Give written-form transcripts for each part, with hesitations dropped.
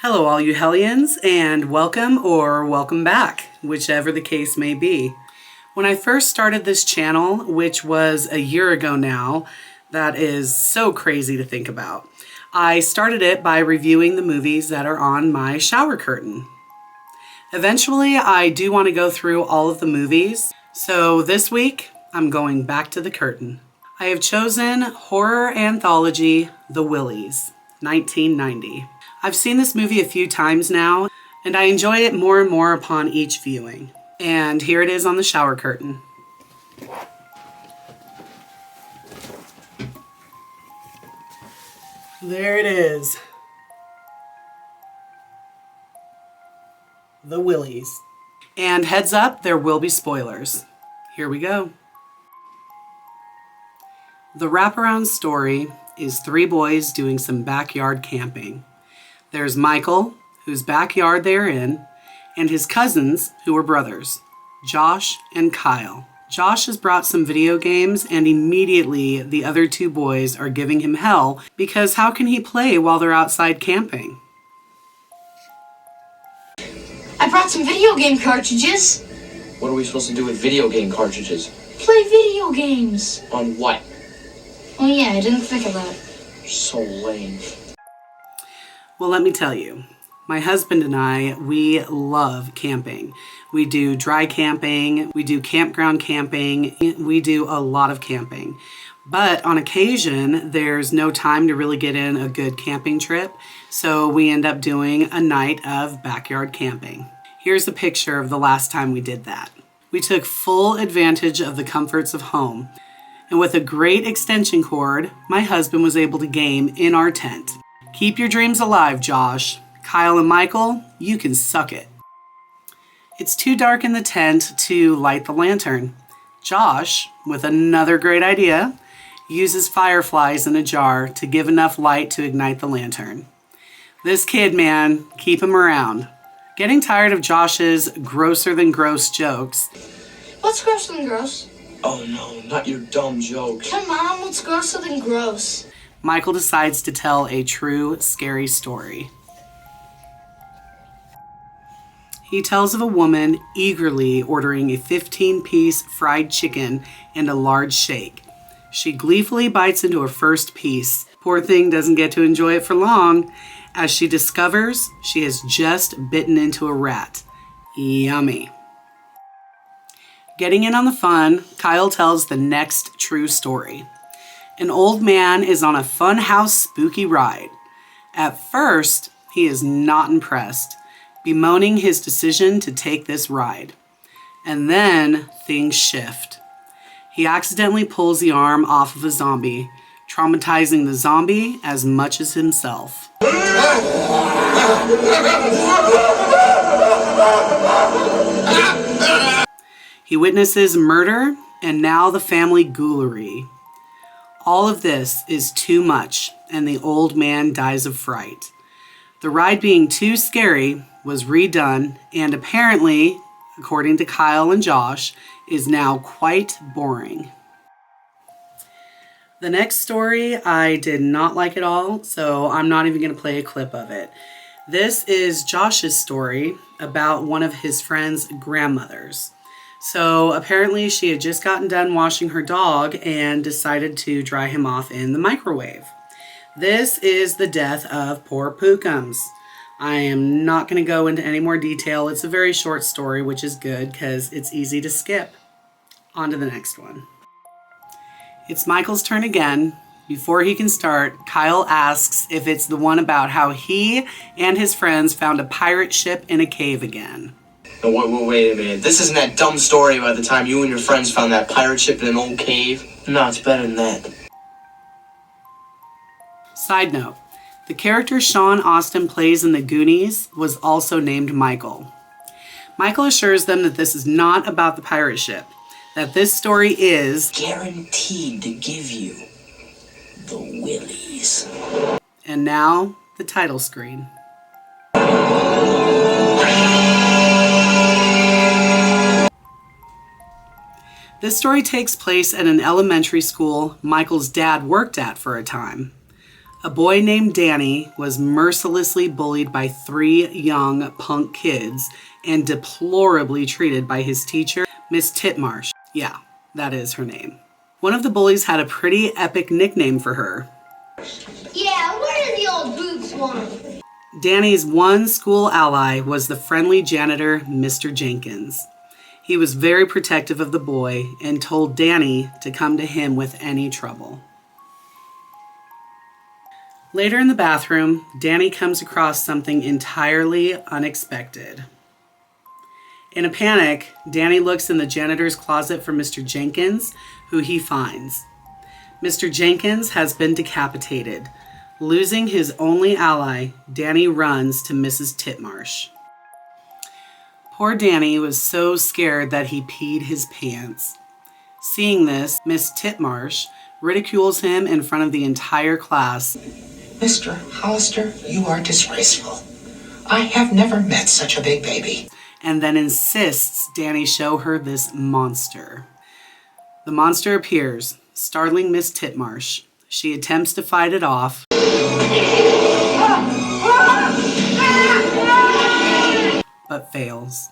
Hello, all you hellions, and welcome or welcome back, whichever the case may be. When I first started this channel, which was a year ago now, that is so crazy to think about, I started it by reviewing the movies that are on my shower curtain. Eventually, I do want to go through all of the movies, so this week, I'm going back to the curtain. I have chosen horror anthology The Willies, 1990. I've seen this movie a few times now, and I enjoy it more and more upon each viewing. And here it is on the shower curtain. There it is. The Willies. And heads up, there will be spoilers. Here we go. The wraparound story is three boys doing some backyard camping. There's Michael, whose backyard they're in, and his cousins, who are brothers, Josh and Kyle. Josh has brought some video games, and immediately the other two boys are giving him hell because how can he play while they're outside camping? I brought some video game cartridges. What are we supposed to do with video game cartridges? Play video games. On what? Oh yeah, I didn't think of that. You're so lame. Well, let me tell you, my husband and I, we love camping. We do dry camping, we do campground camping, we do a lot of camping. But on occasion, there's no time to really get in a good camping trip, so we end up doing a night of backyard camping. Here's a picture of the last time we did that. We took full advantage of the comforts of home, and with a great extension cord, my husband was able to game in our tent. Keep your dreams alive, Josh. Kyle and Michael, you can suck it. It's too dark in the tent to light the lantern. Josh, with another great idea, uses fireflies in a jar to give enough light to ignite the lantern. This kid, man, keep him around. Getting tired of Josh's grosser than gross jokes. What's grosser than gross? Oh no, not your dumb joke. Come on, what's grosser than gross? Michael decides to tell a true, scary story. He tells of a woman eagerly ordering a 15-piece fried chicken and a large shake. She gleefully bites into her first piece. Poor thing doesn't get to enjoy it for long, as she discovers she has just bitten into a rat. Yummy. Getting in on the fun, Kyle tells the next true story. An old man is on a funhouse spooky ride. At first, he is not impressed, bemoaning his decision to take this ride. And then things shift. He accidentally pulls the arm off of a zombie, traumatizing the zombie as much as himself. He witnesses murder and now the family ghoulery. All of this is too much, and the old man dies of fright. The ride being too scary was redone, and apparently, according to Kyle and Josh, is now quite boring. The next story I did not like at all, so I'm not even going to play a clip of it. This is Josh's story about one of his friend's grandmothers. So apparently she had just gotten done washing her dog and decided to dry him off in the microwave. This is the death of poor Pookums. I am not going to go into any more detail. It's a very short story, which is good because it's easy to skip. On to the next one. It's Michael's turn again. Before he can start, Kyle asks if it's the one about how he and his friends found a pirate ship in a cave again. No, wait a minute. This isn't that dumb story about the time you and your friends found that pirate ship in an old cave. No, it's better than that. Side note, the character Sean Astin plays in The Goonies was also named Michael. Michael assures them that this is not about the pirate ship, that this story is guaranteed to give you the Willies. And now, the title screen. This story takes place at an elementary school Michael's dad worked at for a time. A boy named Danny was mercilessly bullied by 3 young punk kids and deplorably treated by his teacher, Miss Titmarsh. Yeah, that is her name. One of the bullies had a pretty epic nickname for her. Yeah, where do the old boobs want? Danny's one school ally was the friendly janitor, Mr. Jenkins. He was very protective of the boy and told Danny to come to him with any trouble. Later in the bathroom, Danny comes across something entirely unexpected. In a panic, Danny looks in the janitor's closet for Mr. Jenkins, who he finds. Mr. Jenkins has been decapitated. Losing his only ally, Danny runs to Mrs. Titmarsh. Poor Danny was so scared that he peed his pants. Seeing this, Miss Titmarsh ridicules him in front of the entire class. Mr. Hollister, you are disgraceful. I have never met such a big baby. And then insists Danny show her this monster. The monster appears, startling Miss Titmarsh. She attempts to fight it off, but fails.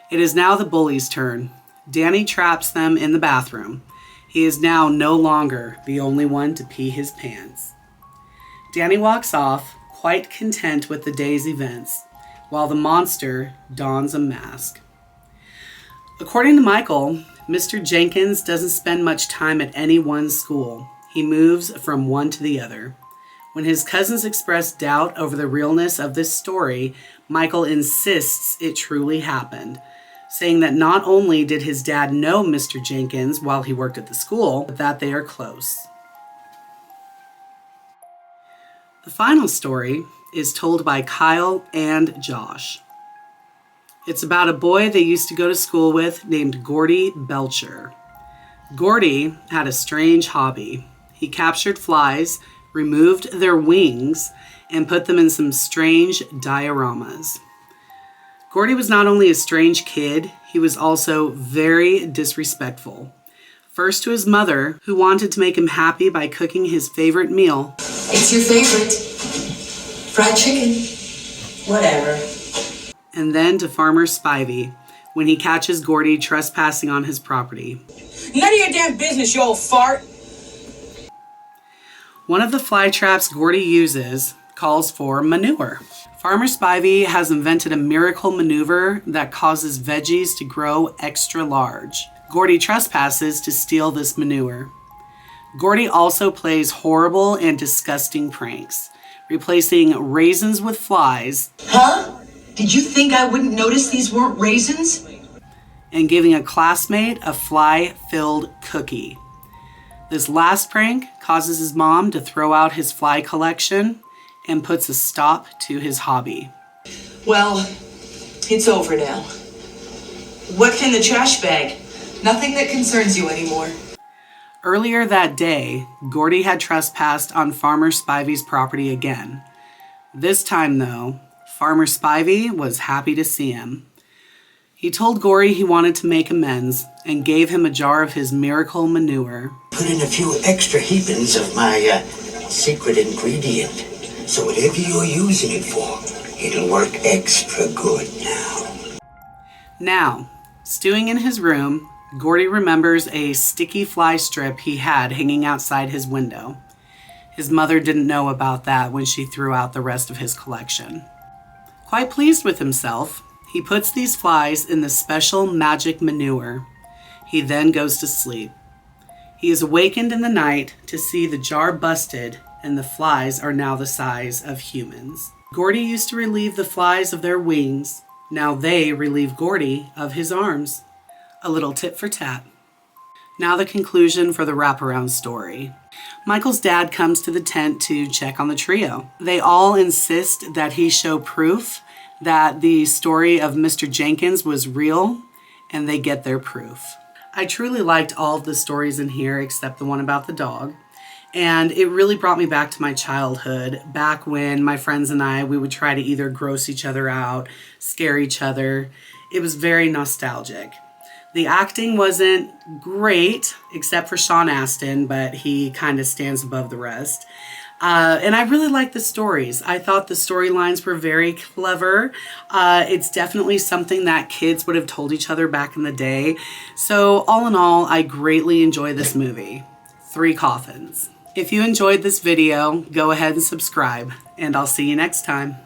It is now the bully's turn. Danny traps them in the bathroom. He is now no longer the only one to pee his pants. Danny walks off, quite content with the day's events, while the monster dons a mask. According to Michael, Mr. Jenkins doesn't spend much time at any one school. He moves from one to the other. When his cousins express doubt over the realness of this story, Michael insists it truly happened, saying that not only did his dad know Mr. Jenkins while he worked at the school, but that they are close. The final story is told by Kyle and Josh. It's about a boy they used to go to school with named Gordy Belcher. Gordy had a strange hobby. He captured flies, removed their wings, and put them in some strange dioramas. Gordy was not only a strange kid, he was also very disrespectful. First to his mother, who wanted to make him happy by cooking his favorite meal. It's your favorite. Fried chicken. Whatever. And then to Farmer Spivey, when he catches Gordy trespassing on his property. None of your damn business, you old fart. One of the fly traps Gordy uses calls for manure. Farmer Spivey has invented a miracle maneuver that causes veggies to grow extra large. Gordy trespasses to steal this manure. Gordy also plays horrible and disgusting pranks, replacing raisins with flies. Huh? Did you think I wouldn't notice these weren't raisins? And giving a classmate a fly-filled cookie. This last prank causes his mom to throw out his fly collection and puts a stop to his hobby. Well, it's over now. What's in the trash bag? Nothing that concerns you anymore. Earlier that day, Gordy had trespassed on Farmer Spivey's property again. This time, though, Farmer Spivey was happy to see him. He told Gordy he wanted to make amends and gave him a jar of his miracle manure. Put in a few extra heapings of my secret ingredient. So whatever you're using it for, it'll work extra good now. Now, stewing in his room, Gordy remembers a sticky fly strip he had hanging outside his window. His mother didn't know about that when she threw out the rest of his collection. Quite pleased with himself, he puts these flies in the special magic manure. He then goes to sleep. He is awakened in the night to see the jar busted and the flies are now the size of humans. Gordy used to relieve the flies of their wings. Now they relieve Gordy of his arms. A little tit for tat. Now the conclusion for the wraparound story. Michael's dad comes to the tent to check on the trio. They all insist that he show proof that the story of Mr. Jenkins was real, and they get their proof. I truly liked all of the stories in here except the one about the dog. And it really brought me back to my childhood, back when my friends and I, we would try to either gross each other out, scare each other. It was very nostalgic. The acting wasn't great, except for Sean Astin, but he kind of stands above the rest. And I really like the stories. I thought the storylines were very clever. It's definitely something that kids would have told each other back in the day. So all in all, I greatly enjoy this movie. 3 coffins. If you enjoyed this video, go ahead and subscribe, and I'll see you next time.